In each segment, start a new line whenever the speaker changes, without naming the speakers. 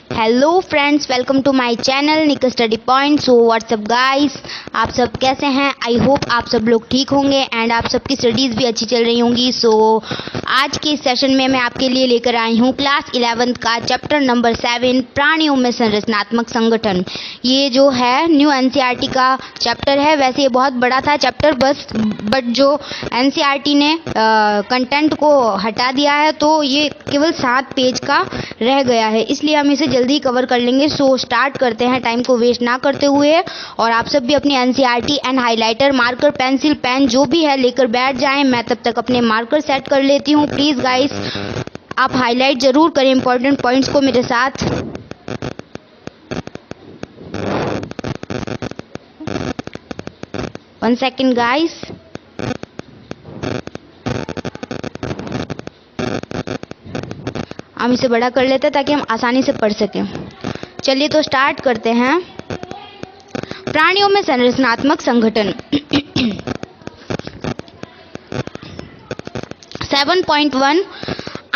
Hello friends, welcome to my channel Nick study point. So what's up guys, आप सब कैसे हैं? आई होप आप सब लोग ठीक होंगे एंड आप सबकी स्टडीज़ भी अच्छी चल रही होंगी। सो आज के इस सेशन में मैं आपके लिए लेकर आई हूँ क्लास 11th का चैप्टर नंबर 7 प्राणियों में संरचनात्मक संगठन। ये जो है न्यू एनसीईआरटी का चैप्टर है। वैसे ये बहुत बड़ा था चैप्टर बट जो एनसीईआरटी ने कंटेंट को हटा दिया है तो ये केवल 7 पेज का रह गया है, इसलिए हम इसे जल्दी कवर कर लेंगे। सो स्टार्ट करते हैं टाइम को वेस्ट ना करते हुए। और आप सब भी अपनी NCERT and highlighter, marker, pencil, pen जो भी है लेकर बैठ जाएं। मैं तब तक अपने मार्कर सेट कर लेती हूँ। प्लीज़ गाइस, आप हाईलाइट ज़रूर करें इंपॉर्टेंट पॉइंट्स को मेरे साथ। One second guys. हम इसे बड़ा कर लेते हैं ताकि हम आसानी से पढ़ सकें। चलिए तो स्टार्ट करते हैं। प्राणियों में संरचनात्मक संगठन 7.1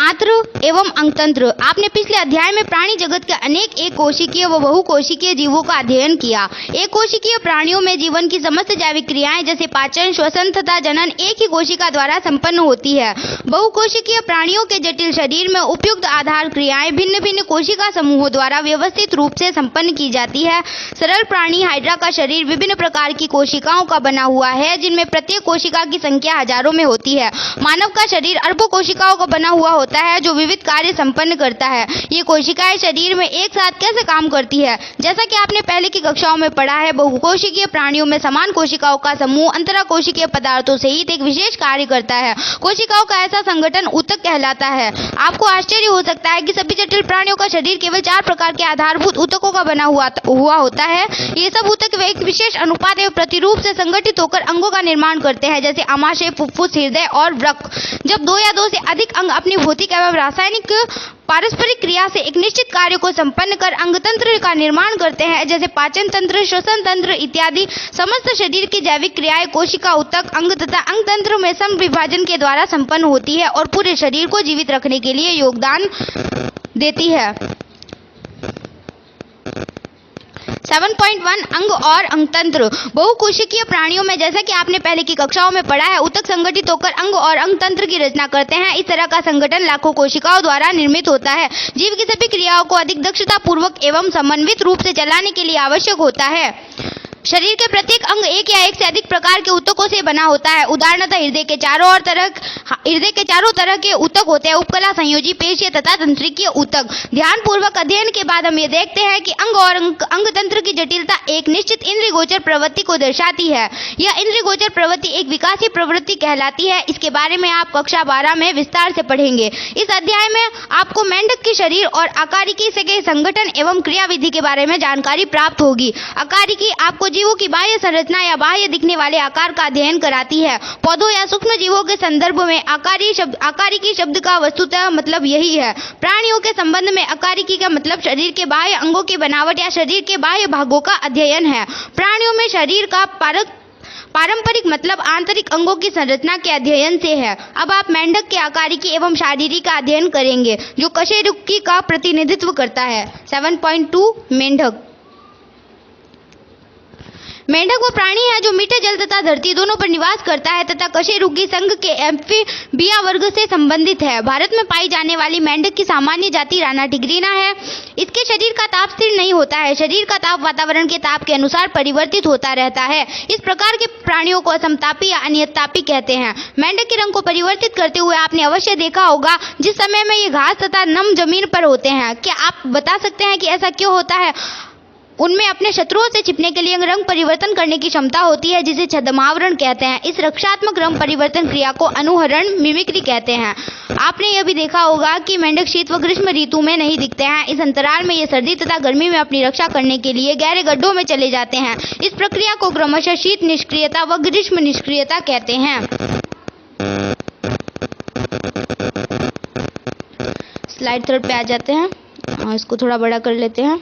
आंत्र एवं अंगतंत्र। आपने पिछले अध्याय में प्राणी जगत के अनेक एक कोशिकीय व बहुकोशिकीय जीवों का अध्ययन किया। एक कोशिकीय प्राणियों में जीवन की समस्त जैविक क्रियाएं जैसे पाचन, श्वसन तथा जनन एक ही कोशिका द्वारा संपन्न होती है। बहुकोशिकीय प्राणियों के जटिल शरीर में उपयुक्त आधार क्रियाएं भिन्न भिन्न कोशिका समूहों द्वारा व्यवस्थित रूप से संपन्न की जाती है। सरल प्राणी हाइड्रा का शरीर विभिन्न प्रकार की कोशिकाओं का बना हुआ है, जिनमें प्रत्येक कोशिका की संख्या हजारों में होती है। मानव का शरीर अरबों कोशिकाओं का बना हुआ होता है जो विविध कार्य संपन्न करता है। ये कोशिकाएं शरीर में एक साथ कैसे काम करती है? जैसा कि आपने पहले की कक्षाओं में पढ़ा है, बहुकोशिकीय प्राणियों में समान कोशिकाओं का समूह अंतराकोशिकीय पदार्थों सहित एक विशेष कार्य करता है। कोशिकाओं का ऐसा संगठन ऊतक कहलाता है। आपको आश्चर्य हो सकता है कि सभी जटिल प्राणियों का शरीर केवल 4 प्रकार के आधारभूत ऊतकों का बना हुआ होता है। ये सब ऊतक एक विशेष अनुपात एवं प्रतिरूप से संगठित होकर अंगों का निर्माण करते हैं, जैसे आमाशय, फुफ्फुस, हृदय और वृक्क। जब 2 या 2 से अधिक अंग अपनी भौतिक एवं रासायनिक पारस्परिक क्रिया से एक निश्चित कार्य को संपन्न कर अंगतंत्र का निर्माण करते हैं, जैसे पाचन तंत्र, श्वसन तंत्र इत्यादि। समस्त शरीर की जैविक क्रियाएं कोशिका, ऊतक, अंग तथा अंगतंत्र में सम विभाजन के द्वारा संपन्न होती है और पूरे शरीर को जीवित रखने के लिए योगदान देती है। 7.1 अंग और अंगतंत्र। बहुकोशिकीय प्राणियों में, जैसा कि आपने पहले की कक्षाओं में पढ़ा है, ऊतक संगठित होकर अंग और अंगतंत्र की रचना करते हैं। इस तरह का संगठन लाखों कोशिकाओं द्वारा निर्मित होता है। जीव की सभी क्रियाओं को अधिक दक्षता पूर्वक एवं समन्वित रूप से चलाने के लिए आवश्यक होता है। शरीर के प्रत्येक अंग एक या एक से अधिक प्रकार के ऊतकों से बना होता है। उदाहरणतः हृदय के चारों तरह के ऊतक होते हैं: उपकला, संयोजी, पेशीय तथा तंत्रिकीय ऊतक। ध्यानपूर्वक अध्ययन के बाद हम ये देखते हैं कि अंग और अंगतंत्र की जटिलता एक निश्चित इंद्रियगोचर प्रवृत्ति को दर्शाती है। यह इंद्रियगोचर प्रवृत्ति एक विकासीय प्रवृत्ति कहलाती है। इसके बारे में आप कक्षा 12 में विस्तार से पढ़ेंगे। इस अध्याय में आपको मेंढक के शरीर और आकारिकी के संगठन एवं क्रियाविधि के बारे में जानकारी प्राप्त होगी। आकारिकी आपको जीवों की बाह्य संरचना या बाह्य दिखने वाले आकार का अध्ययन कराती है। पौधों या सूक्ष्म जीवों के संदर्भ में आकारिकी शब्द का वस्तुतः मतलब यही है। प्राणियों के संबंध में आकारिकी का मतलब शरीर के बाह्य अंगों की बनावट या शरीर के बाह्य भागों का अध्ययन है। प्राणियों में शरीर का पारंपरिक मतलब आंतरिक अंगों की संरचना के अध्ययन से है। अब आप मेंढक के आकारिकी एवं शारीरिक का अध्ययन करेंगे, जो कशेरुकी का प्रतिनिधित्व करता है। 7.2 मेंढक। मेंढक वो प्राणी है जो मीठे जल तथा धरती दोनों पर निवास करता है तथा कशेरुकी संघ के एम्फीबिया वर्ग से संबंधित है। भारत में पाई जाने वाली मेंढक की सामान्य जाति राना टिग्रिना है। इसके शरीर का ताप स्थिर नहीं होता है। शरीर का ताप वातावरण के ताप के अनुसार परिवर्तित होता रहता है। इस प्रकार के प्राणियों को असमतापी या अनियततापी कहते हैं। मेंढक के रंग को परिवर्तित करते हुए आपने अवश्य देखा होगा, जिस समय में ये घास तथा नम जमीन पर होते हैं। क्या आप बता सकते हैं कि ऐसा क्यों होता है? उनमें अपने शत्रुओं से छिपने के लिए रंग परिवर्तन करने की क्षमता होती है, जिसे छद्मावरण कहते हैं। इस रक्षात्मक रंग परिवर्तन क्रिया को अनुहरण मिमिक्री कहते हैं। आपने यह भी देखा होगा कि मेंढक शीत व ग्रीष्म ऋतु में नहीं दिखते हैं। इस अंतराल में ये सर्दी तथा गर्मी में अपनी रक्षा करने के लिए गहरे गड्ढों में चले जाते हैं। इस प्रक्रिया को क्रमशः शीत निष्क्रियता व ग्रीष्म निष्क्रियता कहते हैं। स्लाइड 3 पे आ जाते हैं। इसको थोड़ा बड़ा कर लेते हैं।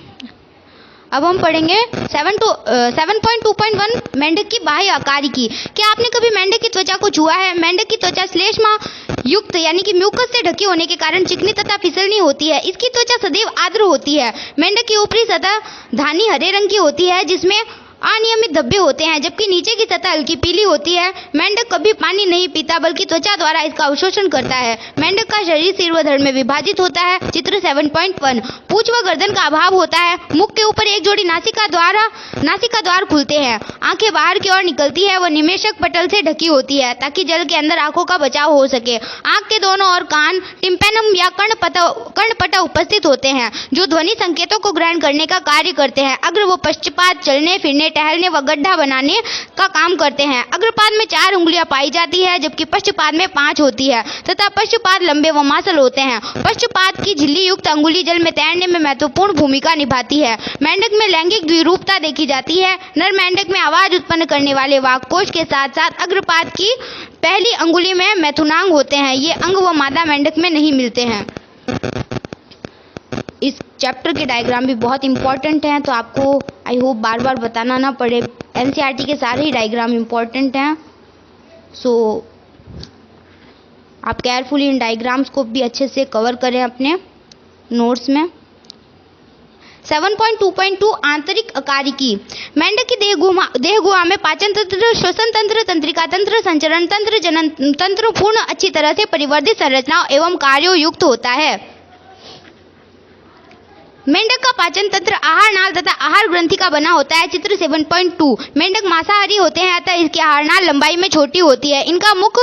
अब हम पढ़ेंगे 7.2.1 मेंढक की बाह्य आकारिकी। क्या आपने कभी मेंढक की त्वचा को छुआ है? मेंढक की त्वचा श्लेष्मा युक्त यानी कि म्यूकस से ढकी होने के कारण चिकनी तथा फिसलनी होती है। इसकी त्वचा सदैव आर्द्र होती है। मेंढक की ऊपरी सतह धानी हरे रंग की होती है जिसमें अनियमित धब्बे होते हैं, जबकि नीचे की सतह हल्की पीली होती है। मेंढक कभी पानी नहीं पीता बल्कि त्वचा द्वारा इसका अवशोषण करता है। मेंढक का शरीर सिर व धड़ में विभाजित होता है। चित्र 7.1 पूंछ व गर्दन का अभाव होता है। मुख के ऊपर एक जोड़ी नासिका द्वार खुलते हैं। आंखें बाहर की ओर निकलती है व निमेशक पटल से ढकी होती है ताकि जल के अंदर आंखों का बचाव हो सके। आंख के दोनों ओर कान टिम्पैनम या कर्णपट उपस्थित होते हैं जो ध्वनि संकेतों को ग्रहण करने का कार्य करते हैं। अग्र व पश्चपाद चलने फिरने टहलने व गड्ढा बनाने का काम करते हैं। अग्रपाद में 4 उंगलियां पाई जाती है जबकि पश्चपाद में 5 होती है तथा पश्चपाद लंबे व मांसल होते हैं। पश्चपाद की झिल्ली युक्त अंगुली जल में तैरने में महत्वपूर्ण भूमिका निभाती है। मेंढक में लैंगिक द्विरूपता देखी जाती है। नर मेंढक में आवाज उत्पन्न करने वाले वाक् कोश के साथ साथ अग्रपाद की पहली अंगुली में मैथुनांग होते हैं। ये अंग व मादा मेंढक में नहीं मिलते हैं। इस चैप्टर के डायग्राम भी बहुत इंपॉर्टेंट हैं, तो आपको आई होप बार बार बताना ना पड़े। एनसीईआरटी के सारे ही डायग्राम इंपॉर्टेंट हैं, सो आप केयरफुली इन डायग्राम्स को भी अच्छे से कवर करें अपने नोट्स में। 7.2.2 आंतरिक अकारिकी। मेंढक की देह गुहा में पाचन तंत्र, श्वसन तंत्र, तंत्रिका तंत्र, संचरण तंत्र, जनन तंत्र पूर्ण अच्छी तरह से परिवर्धित संरचनाओं एवं कार्यों युक्त होता है। मेंढक का पाचन तंत्र आहार नाल तथा आहार ग्रंथि का बना होता है। चित्र 7.2 मेंढक मांसाहारी होते हैं अतः इसकी आहार नाल लंबाई में छोटी होती है। इनका मुख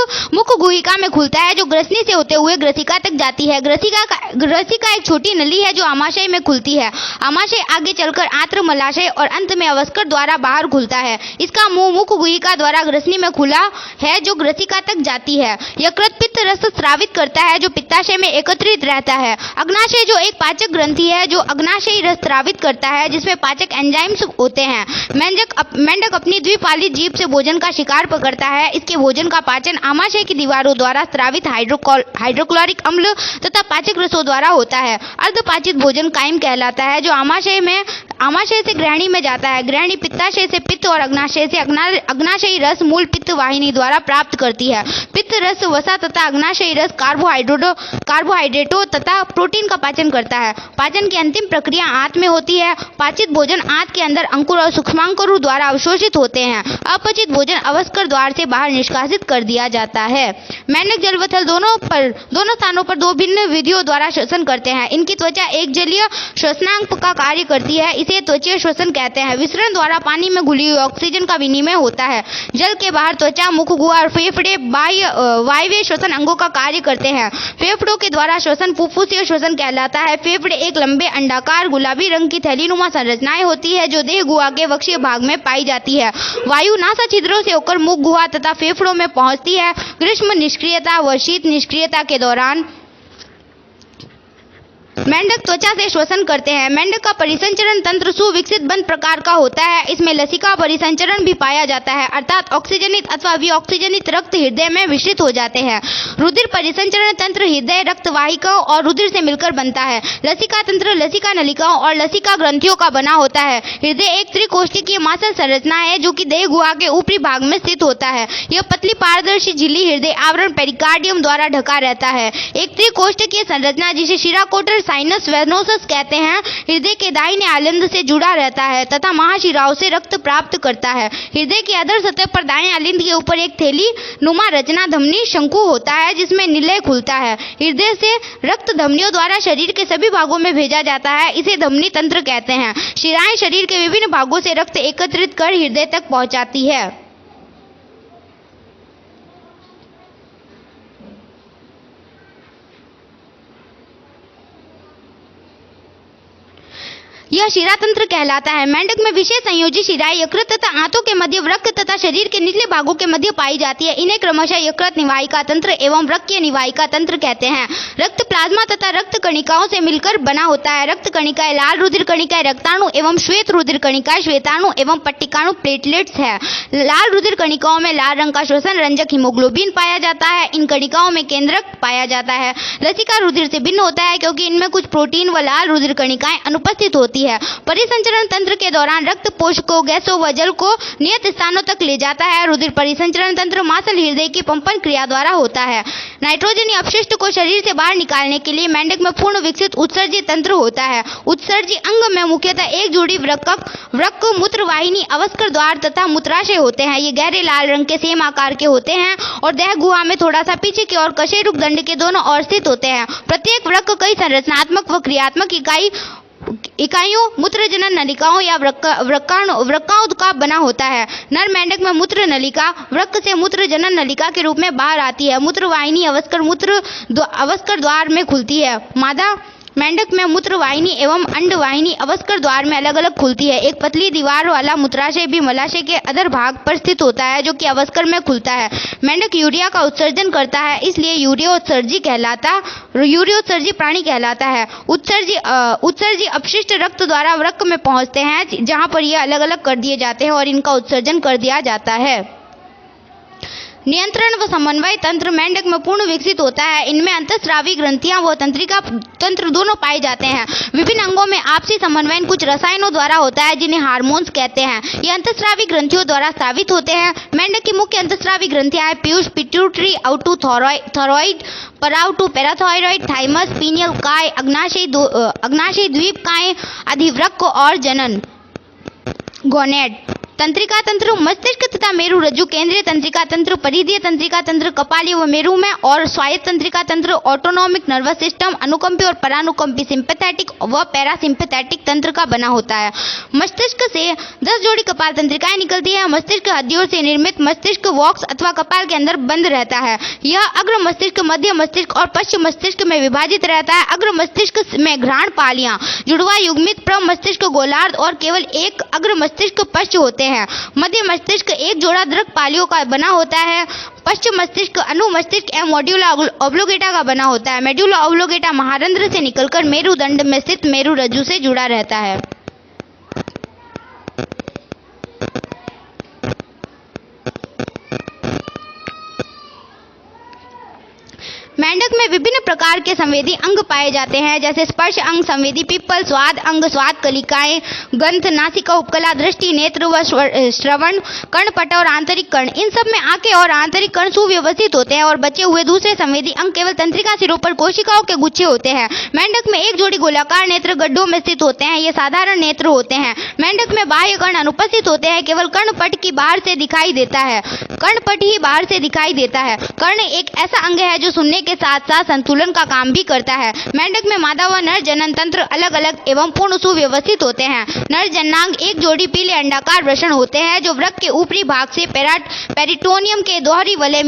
गुहिका में खुलता है जो ग्रसनी से होते हुए ग्रसिका तक जाती है। ग्रसिका एक छोटी नली है जो आमाशय में खुलती है। आमाशय आगे चलकर आंत्र, मलाशय और अंत में अवस्कर द्वारा बाहर खुलता है। इसका मुंह मुख गुहिका द्वारा ग्रसनी में खुला है जो ग्रसिका तक जाती है। यकृत पित्त रस स्रावित करता है जो पित्ताशय में एकत्रित रहता है। अग्नाशय जो एक पाचक ग्रंथि है जो अग्नाशयी रस स्रावित करता है जिसमें पाचक एंजाइम्स होते हैं। मेंढक अपनी द्विपालित जीभ से भोजन का शिकार पकड़ता है। इसके भोजन का पाचन आमाशय की दीवारों द्वारा स्रावित हाइड्रोक्लोरिक अम्ल तथा पाचक रसों द्वारा होता है। अर्धपाचित भोजन कायम कहलाता है जो आमाशय से ग्रहणी में जाता है। ग्रहणी पित्ताशय से पित्त और अग्नाशय से अग्नाशयी रस मूल पित्त वाहिनी द्वारा प्राप्त करती है। पित्त रस वसा तथा अग्नाशयी रस कार्बोहाइड्रेटों तथा प्रोटीन का पाचन करता है। पाचन की अंतिम प्रक्रिया आंत में होती है। पाचित भोजन आंत के अंदर अंकुर और सूक्ष्मांकुर द्वारा अवशोषित होते हैं। अपचित भोजन अवस्कर द्वार से बाहर निष्कासित कर दिया जाता है। मेंढक जल व थल दोनों स्थानों पर 2 भिन्न विधियों द्वारा श्वसन करते हैं। इनकी त्वचा एक जलीय श्वसनांग का कार्य करती है, इसे त्वचीय श्वसन कहते हैं। विसरण द्वारा पानी में घुली हुई ऑक्सीजन का विनिमय होता है। जल के बाहर त्वचा, मुख गुहा और फेफड़े वायव्य श्वसन अंगों का कार्य करते हैं। फेफड़ों के द्वारा श्वसन फुफ्फुसीय श्वसन कहलाता है। फेफड़े एक लंबे अंडाकार गुलाबी रंग की थैलीनुमा संरचनाएं होती है जो देह गुहा के वक्षीय भाग में पाई जाती है। वायु नासा छिद्रों से होकर मुख गुहा तथा फेफड़ों में पहुंचती है। ग्रीष्म निष्क्रियता व शीत निष्क्रियता के दौरान मेंढक त्वचा से श्वसन करते हैं। मेंढक का परिसंचरण तंत्र सुविकसित बंद प्रकार का होता है। इसमें लसिका परिसंचरण भी पाया जाता है, अर्थात ऑक्सीजनित अथवा विऑक्सीजनित रक्त हृदय में विसरित हो जाते हैं। रुधिर परिसंचरण तंत्र हृदय, रक्त वाहिकाओं और रुधिर से मिलकर बनता है। लसिका तंत्र लसिका नलिकाओं और लसिका ग्रंथियों का बना होता है। हृदय एक त्रिकोष्ठिकीय मांसल संरचना है जो कि देह गुहा के ऊपरी भाग में स्थित होता है। यह पतली पारदर्शी झिल्ली हृदय आवरण पेरिकार्डियम द्वारा ढका रहता है। एक त्रिकोष्ठिकीय संरचना जिसे शिराकोटर साइनस वेनोसस कहते हैं हृदय के दाहिने आलिंद से जुड़ा रहता है तथा महाशिराओं से रक्त प्राप्त करता है। हृदय की अधर सतह पर दाएं आलिंद के ऊपर एक थैली नुमा रचना धमनी शंकु होता है जिसमें निलय खुलता है। हृदय से रक्त धमनियों द्वारा शरीर के सभी भागों में भेजा जाता है, इसे धमनी तंत्र कहते हैं। शिराएं शरीर के विभिन्न भागों से रक्त एकत्रित कर हृदय तक पहुंचाती है। यह शिरातंत्र कहलाता है। मेंढक में विशेष संयोजी शिराएं यकृत तथा आंतों के मध्य वृक्क तथा शरीर के निचले भागों के मध्य पाई जाती है। इन्हें क्रमशः यकृत निवाहिका तंत्र एवं वृक्कीय निवाहिका तंत्र कहते हैं। रक्त प्लाज्मा तथा रक्त कणिकाओं से मिलकर बना होता है। रक्त कणिकाएं लाल रुधिर कणिकाएं रक्ताणु एवं श्वेत रुधिर कणिकाएं श्वेताणु एवं पट्टिकाणु प्लेटलेट्स है। लाल रुधिर कणिकाओं में लाल रंग का श्वसन रंजक हीमोग्लोबिन पाया जाता है। इन कणिकाओं में केंद्रक पाया जाता है। लसिका रुधिर से भिन्न होता है क्योंकि इनमें कुछ प्रोटीन व लाल रुधिर कणिकाएं अनुपस्थित होती होती है। परिसंचरण तंत्र के दौरान रक्त पोषकों, गैसों व जल को नियत स्थानों तक ले जाता है। रुधिर परिसंचरण तंत्र मांसल हृदय की पंपन क्रिया द्वारा होता है। नाइट्रोजनी अपशिष्ट को शरीर से बाहर निकालने के लिए मेंढक में पूर्ण विकसित उत्सर्जी तंत्र होता है। उत्सर्जी अंग में मुख्यतः एक जोड़ी वृक्क, मूत्रवाहिनी, अवस्कर द्वार तथा मूत्राशय होते हैं। ये गहरे लाल रंग के सेम आकार के होते हैं और देह गुहा में थोड़ा सा पीछे की ओर कशेरुक दंड के दोनों ओर स्थित होते हैं। प्रत्येक वृक्क कई संरचनात्मक व क्रियात्मक इकाइयों, मूत्रजनन नलिकाओं या वृक्काओं का बना होता है। नर मेंढक में मूत्र नलिका वृक्क से मूत्रजनन नलिका के रूप में बाहर आती है। मूत्रवाहिनी अवस्कर द्वार में खुलती है। मादा मेंढक में मूत्रवाहिनी एवं अंडवाहिनी अवस्कर द्वार में अलग अलग खुलती है। एक पतली दीवार वाला मूत्राशय भी मलाशय के अधर भाग पर स्थित होता है, जो कि अवस्कर में खुलता है। मेंढक यूरिया का उत्सर्जन करता है, इसलिए यूरियोत्सर्जी प्राणी कहलाता है। उत्सर्जी अपशिष्ट रक्त द्वारा वृक्क में पहुंचते हैं, जहां पर ये अलग अलग कर दिए जाते हैं और इनका उत्सर्जन कर दिया जाता है। नियंत्रण व समन्वय तंत्र मेंढक में पूर्ण विकसित होता है। इनमें अंतःस्रावी ग्रंथियां व तंत्रिका तंत्र दोनों पाए जाते हैं। विभिन्न अंगों में आपसी समन्वय कुछ रसायनों द्वारा होता है, जिन्हें हार्मोन्स कहते हैं। ये अंतःस्रावी ग्रंथियों द्वारा स्रावित होते हैं। मेंढक की मुख्य अंतःस्रावी ग्रंथियां हैं पीयूष, पिट्यूटरी, आउटू थॉरॉइड, पराउटू, पैराथायरॉइड, थाइमस, पीनियल काय, अग्नाशयी द्वीप काय, अधिवृक्क और जनन गोनेड। तंत्रिका तंत्र मस्तिष्क तथा मेरु रज्जु, केंद्रीय तंत्रिका तंत्र, परिधीय तंत्रिका तंत्र कपाली व मेरु में, और स्वायत्त तंत्रिका तंत्र ऑटोनॉमिक नर्वस सिस्टम अनुकंपी और परानुकंपी सिंपैथेटिक व पैरासिम्पैथेटिक तंत्र का बना होता है। मस्तिष्क से 10 जोड़ी कपाल तंत्रिकाएं निकलती है। मस्तिष्क हड्डियों से निर्मित मस्तिष्क वॉक्स अथवा कपाल के अंदर बंद रहता है। यह अग्र मस्तिष्क, मध्य मस्तिष्क और पश्चिम मस्तिष्क में विभाजित रहता है। अग्र मस्तिष्क में घ्राण पालियां, जुड़वा युग्मित प्रमस्तिष्क गोलार्ध और केवल एक अग्र मस्तिष्क पश्च होते हैं। मध्य मस्तिष्क एक जोड़ा दृढ़ पालियों का बना होता है। पश्चिम मस्तिष्क अनुमस्तिष्क एवं मेडुला ऑब्लोंगेटा का बना होता है। मेडुला ऑब्लोंगेटा महारंध्र से निकलकर मेरुदंड में स्थित मेरु रज्जु से जुड़ा रहता है। मेंढक में विभिन्न प्रकार के संवेदी अंग पाए जाते हैं, जैसे स्पर्श अंग, संवेदी पिप्पल, स्वाद अंग, स्वाद कलिकाएं, गंध, नासिका उपकला, दृष्टि, नेत्र व श्रवण, कर्णपट और आंतरिक कर्ण। इन सब में आंखें और आंतरिक कर्ण सुव्यवस्थित होते हैं और बचे हुए दूसरे संवेदी अंग केवल तंत्रिका सिरों पर कोशिकाओं के गुच्छे होते हैं। मेंढक में एक जोड़ी गोलाकार नेत्र गड्ढों में स्थित होते हैं। ये साधारण नेत्र होते हैं। मेंढक में बाह्य कर्ण अनुपस्थित होते हैं, केवल कर्णपट की बाहर से दिखाई देता है। कर्णपट ही बाहर से दिखाई देता है। कर्ण एक ऐसा अंग है जो सुनने के साथ साथ संतुलन का काम भी करता है। मेंढक में मादा व नर जनन तंत्र अलग अलग एवं पूर्ण सुव्यवस्थित होते हैं। नर जननांग एक जोड़ी पीले अंडाकार वृषण होते हैं, जो वृक्क के ऊपरी भाग से पेरिटोनियम के दोहरी वलय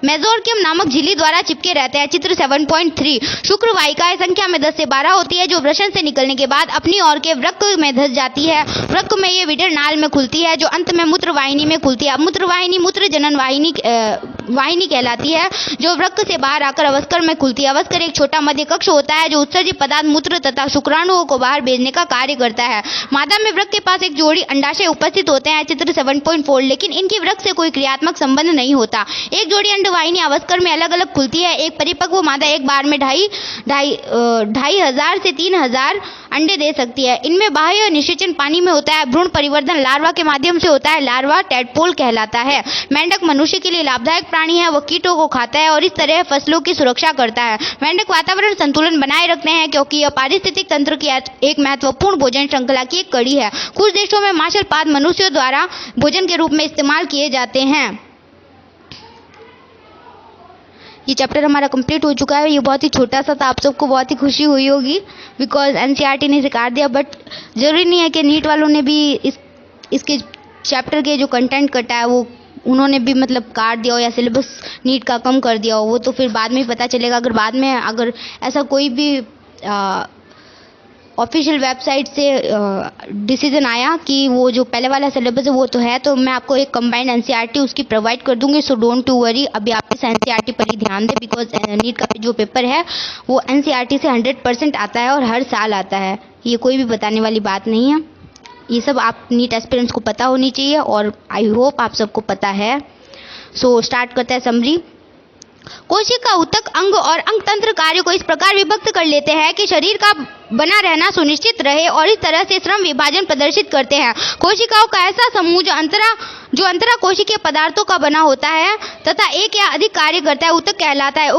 मेजोर्कियम नामक झिल्ली द्वारा चिपके रहते हैं। चित्र 7.3। शुक्र वाहिकाएं संख्या में 10 से 12 होती है, जो वृषण से निकलने के बाद अपनी ओर के वृक्क में धंस जाती है। वृक्क में ये विडर नाल में खुलती है, जो अंत में मूत्रवाहिनी में खुलती है। मूत्रवाहिनी मूत्रजनन वाहिनी कहलाती है, जो वृक्क से बाहर आकर अवस्कर में खुलती है। अवस्कर एक छोटा मध्य कक्ष होता है, जो उत्सर्जित पदार्थ मूत्र तथा शुक्राणुओं को बाहर भेजने का कार्य करता है। मादा में वृक्क के पास एक जोड़ी अंडाशय उपस्थित होते हैं। चित्र 7.4। लेकिन इनकी वृक्क से कोई क्रियात्मक संबंध नहीं होता। एक जोड़ी अंडवाहिनी अवस्कर में अलग अलग खुलती है। एक परिपक्व मादा एक बार में 2,500 से 3,000 अंडे दे सकती है। इनमें बाह्य निषेचन पानी में होता है। भ्रूण परिवर्धन लार्वा के माध्यम से होता है। लार्वा टैडपोल कहलाता है। मेंढक मनुष्य के लिए लाभदायक प्राणी है। वह कीटों को खाता है और इस तरह फसलों की सुरक्षा करता है। मेंढक वातावरण संतुलन बनाए रखते हैं, क्योंकि यह पारिस्थितिक तंत्र की एक महत्वपूर्ण भोजन श्रृंखला की एक कड़ी है। कुछ देशों में मांसल पाद मनुष्यों द्वारा भोजन के रूप में इस्तेमाल किए जाते हैं। ये चैप्टर हमारा कंप्लीट हो चुका है। ये बहुत ही छोटा सा था, आप सबको बहुत ही खुशी हुई होगी, बिकॉज एनसीईआरटी ने सिखा दिया। बट जरूरी नहीं है कि नीट वालों ने भी इसके चैप्टर के जो कंटेंट कटा है वो उन्होंने भी मतलब काट दिया हो या सिलेबस नीट का कम कर दिया हो। वो तो फिर बाद में ही पता चलेगा। अगर ऐसा कोई भी ऑफिशियल वेबसाइट से डिसीजन आया कि वो जो पहले वाला सिलेबस है वो तो है, तो मैं आपको एक कंबाइंड एनसीईआरटी उसकी प्रोवाइड कर दूंगी। सो डोंट टू वरी, अभी आप इस एनसीईआरटी पर ही ध्यान दें, बिकॉज नीट का जो पेपर है वो एनसीईआरटी से 100% आता है और हर साल आता है। ये कोई भी बताने वाली बात नहीं है। ये सब आप नीट एस्पिरेंट्स को पता होनी चाहिए और आई होप आप सबको पता है। सो स्टार्ट करते हैं समरी। कोशिका ऊतक अंग और अंगतंत्र कार्य को इस प्रकार विभक्त कर लेते हैं कि शरीर का बना रहना सुनिश्चित रहे और इस तरह से श्रम विभाजन प्रदर्शित करते हैं। कोशिकाओं का ऐसा समूह जो अंतरा कोशिकीय पदार्थों का बना होता है तथा एक या अधिक कार्य करता है ऊतक कहलाता है।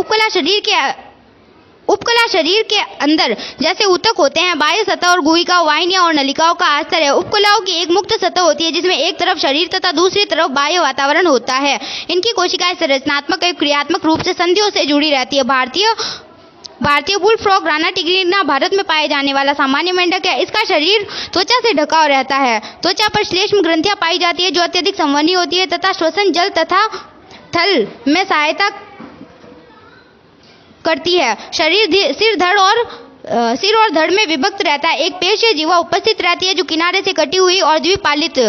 उपकला शरीर के अंदर जैसे ऊतक होते हैं, बाह्य सतह और गुहिकाओं, वाहिनियां और नलिकाओं का आस्तर है। उपकलाओं की एक मुक्त सतह होती है जिसमें एक तरफ शरीर तथा दूसरी तरफ बाह्य वातावरण होता है। इनकी कोशिकाएं संरचनात्मक एवं क्रियात्मक रूप से संधियों से जुड़ी रहती है। भारतीय बुल फ्रॉग राना टिग्रिना भारत में पाए जाने वाला सामान्य मेंढक है। इसका शरीर त्वचा से ढका रहता है। त्वचा पर श्लेष्म ग्रंथियां पाई जाती है जो अत्यधिक संवहनी होती है तथा श्वसन जल तथा थल में सहायता करती है। शरीर सिर और धड़ में विभक्त रहता है। एक पेशीय जीवा उपस्थित रहती है जो किनारे से कटी हुई और द्विपालित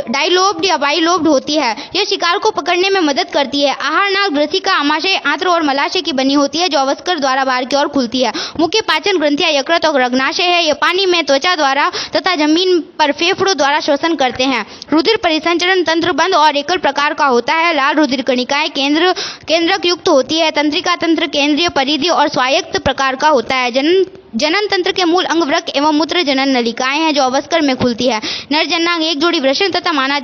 डाइलोब्ड या बाइलोब्ड होती है। यह शिकार को पकड़ने में मदद करती है। आहार नाल ग्रसिका आमाशय आंत्र और मलाशय की बनी होती है जो अवस्कर द्वारा बाहर की ओर खुलती है। मुख्य पाचन ग्रंथियां यकृत और अग्नाशय है। यह पानी में त्वचा द्वारा तथा जमीन पर फेफड़ों द्वारा श्वसन करते हैं। रुधिर परिसंचरण तंत्र बंद और एकल प्रकार का होता है। लाल रुधिर कणिकाएं केंद्रक युक्त होती है। तंत्रिका तंत्र केंद्रीय, परिधि और स्वायत्त प्रकार का होता है। जनन तंत्र के मूल अंग वृक्क एवं मूत्र जनन नलिकाएं हैं जो अवस्कर में खुलती है। नर जननांग एक जोड़ी वृषण तथा मादा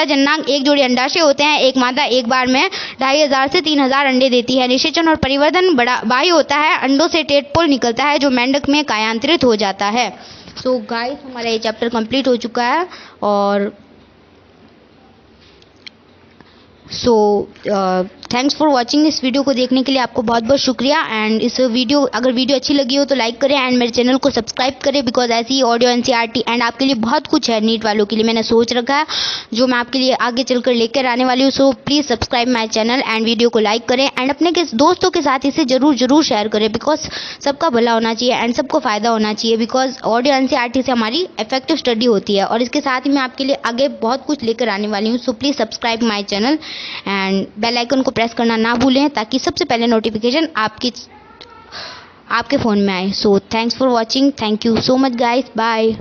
जननांग एक जोड़ी अंडाशय होते हैं। एक मादा एक बार में 2500 से 3000 अंडे देती है। निषेचन और परिवर्धन बाह्य होता है। अंडों से टेडपोल निकलता है जो मेंढक में कायांतरित हो जाता है। सो गाइस, हमारा ये चैप्टर कंप्लीट हो चुका है और थैंक्स फॉर वॉचिंग। इस वीडियो को देखने के लिए आपको बहुत बहुत शुक्रिया। एंड अगर वीडियो अच्छी लगी हो तो लाइक करें एंड मेरे चैनल को सब्सक्राइब करें बिकॉज ऐसी ऑडियो एनसीईआरटी एंड आपके लिए बहुत कुछ है नीट वालों के लिए मैंने सोच रखा है जो मैं आपके लिए आगे चलकर लेकर आने वाली हूँ। So please subscribe my channel and video को लाइक करें एंड अपने दोस्तों के साथ इसे जरूर शेयर करें बिकॉज सबका भला होना चाहिए एंड सबको फ़ायदा होना चाहिए बिकॉज ऑडियो एनसीईआरटी से हमारी इफेक्टिव स्टडी होती है और इसके साथ ही मैं आपके लिए आगे बहुत कुछ लेकर आने वाली हूँ। So please subscribe my channel and bell icon को प्रेस करना ना भूलें ताकि सबसे पहले नोटिफिकेशन आपके फ़ोन में आए। So thanks for watching. Thank you so much guys. Bye.